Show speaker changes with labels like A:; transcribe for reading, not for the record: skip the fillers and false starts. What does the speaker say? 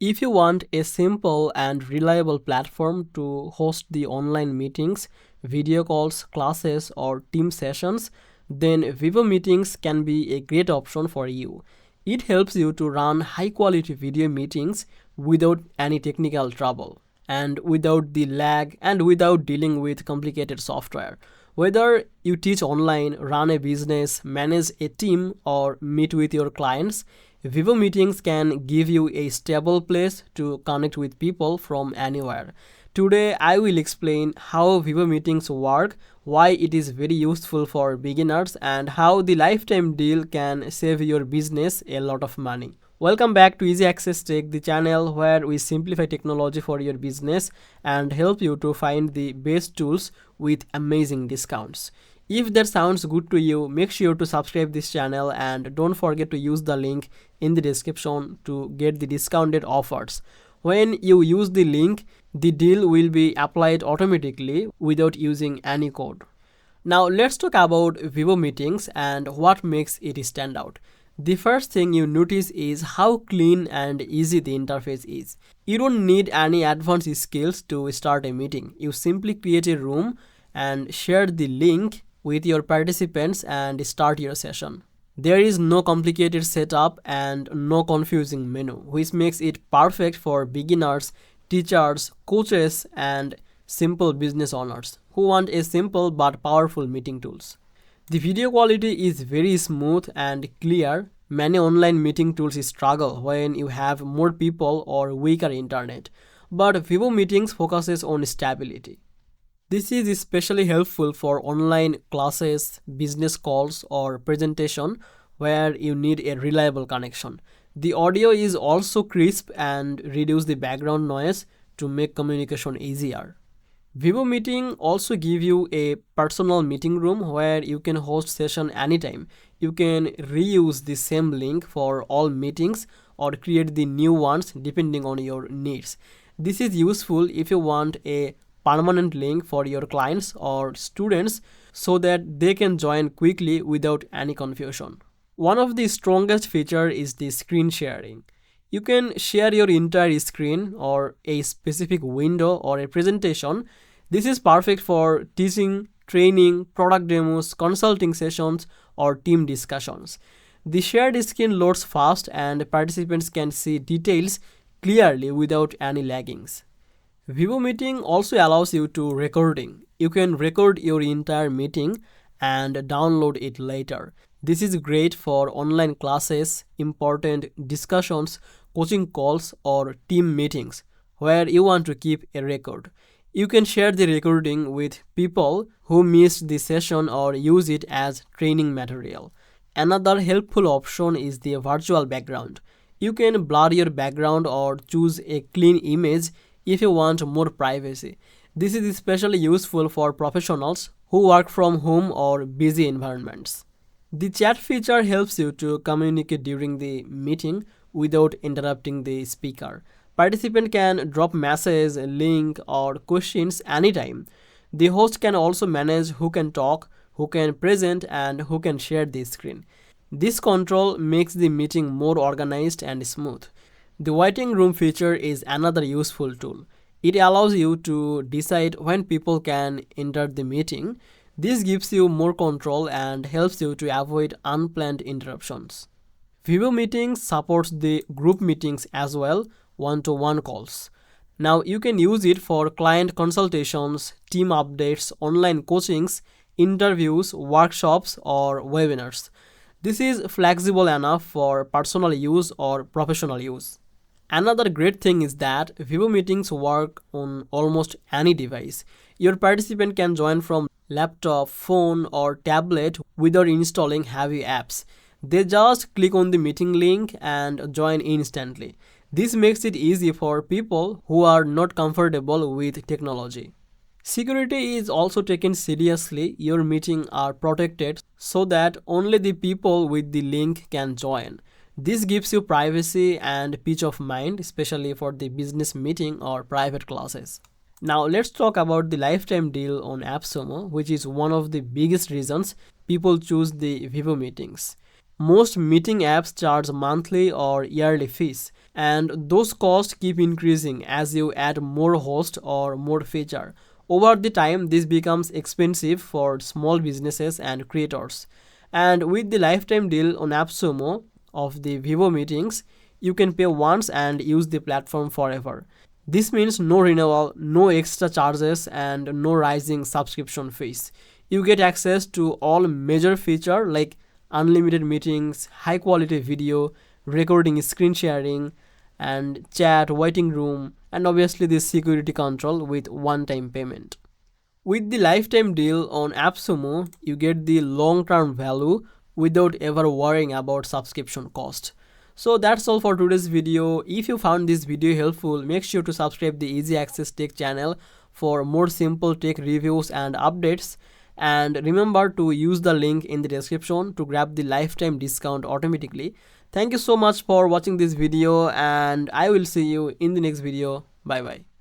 A: If you want a simple and reliable platform to host the online meetings, video calls, classes, or team sessions, then Vivo Meetings can be a great option for you. It helps you to run high quality video meetings without any technical trouble and without the lag and without dealing with complicated software. Whether you teach online, run a business, manage a team, or meet with your clients, Vivo Meetings can give you a stable place to connect with people from anywhere. Today, I will explain how Vivo Meetings work, why it is very useful for beginners, and how the lifetime deal can save your business a lot of money. Welcome back to Easy Access Tech, the channel where we simplify technology for your business and help you to find the best tools with amazing discounts. If that sounds good to you, make sure to subscribe this channel and don't forget to use the link in the description to get the discounted offers. When you use the link, the deal will be applied automatically without using any code. Now let's talk about Vivo Meetings and what makes it stand out. The first thing you notice is how clean and easy the interface is. You don't need any advanced skills to start a meeting. You simply create a room and share the link with your participants and start your session. There is no complicated setup and no confusing menu, which makes it perfect for beginners, teachers, coaches, and simple business owners who want a simple but powerful meeting tools. The video quality is very smooth and clear. Many online meeting tools struggle when you have more people or weaker internet, but Vivo Meetings focuses on stability. This is especially helpful for online classes, business calls, or presentation where you need a reliable connection. The audio is also crisp and reduce the background noise to make communication easier. Vivo Meeting also give you a personal meeting room where you can host session anytime. You can reuse the same link for all meetings or create the new ones depending on your needs. This is useful if you want a permanent link for your clients or students so that they can join quickly without any confusion. One of the strongest features is the screen sharing. You can share your entire screen or a specific window or a presentation. This is perfect for teaching, training, product demos, consulting sessions, or team discussions. The shared screen loads fast and participants can see details clearly without any laggings. Vivo Meeting also allows you to recording. You can record your entire meeting and download it later. This is great for online classes, important discussions, coaching calls, or team meetings where you want to keep a record. You can share the recording with people who missed the session or use it as training material. Another helpful option is the virtual background. You can blur your background or choose a clean image if you want more privacy. This is especially useful for professionals who work from home or busy environments. The chat feature helps you to communicate during the meeting without interrupting the speaker. Participant can drop message, link, or questions anytime. The host can also manage who can talk, who can present, and who can share the screen. This control makes the meeting more organized and smooth. The waiting room feature is another useful tool. It allows you to decide when people can enter the meeting. This gives you more control and helps you to avoid unplanned interruptions. Vivo Meetings supports the group meetings as well, one-to-one calls. Now you can use it for client consultations, team updates, online coachings, interviews, workshops, or webinars. This is flexible enough for personal use or professional use. Another great thing is that Vivo Meetings work on almost any device. Your participant can join from laptop, phone, or tablet without installing heavy apps. They just click on the meeting link and join instantly. This makes it easy for people who are not comfortable with technology. Security is also taken seriously. Your meetings are protected so that only the people with the link can join. This gives you privacy and peace of mind, especially for the business meeting or private classes. Now let's talk about the lifetime deal on AppSumo, which is one of the biggest reasons people choose the Vivo Meetings. Most meeting apps charge monthly or yearly fees, and those costs keep increasing as you add more host or more feature. Over the time, this becomes expensive for small businesses and creators. And with the lifetime deal on AppSumo of the Vivo Meetings, you can pay once and use the platform forever. This means no renewal, no extra charges, and no rising subscription fees. You get access to all major features like unlimited meetings, high quality video, recording, screen sharing, and chat, waiting room, and obviously the security control with one time payment. With the lifetime deal on AppSumo, you get the long-term value without ever worrying about subscription cost. So that's all for today's video. If you found this video helpful, make sure to subscribe the Easy Access Tech channel for more simple tech reviews and updates. And remember to use the link in the description to grab the lifetime discount automatically. Thank you so much for watching this video, and I will see you in the next video. Bye bye.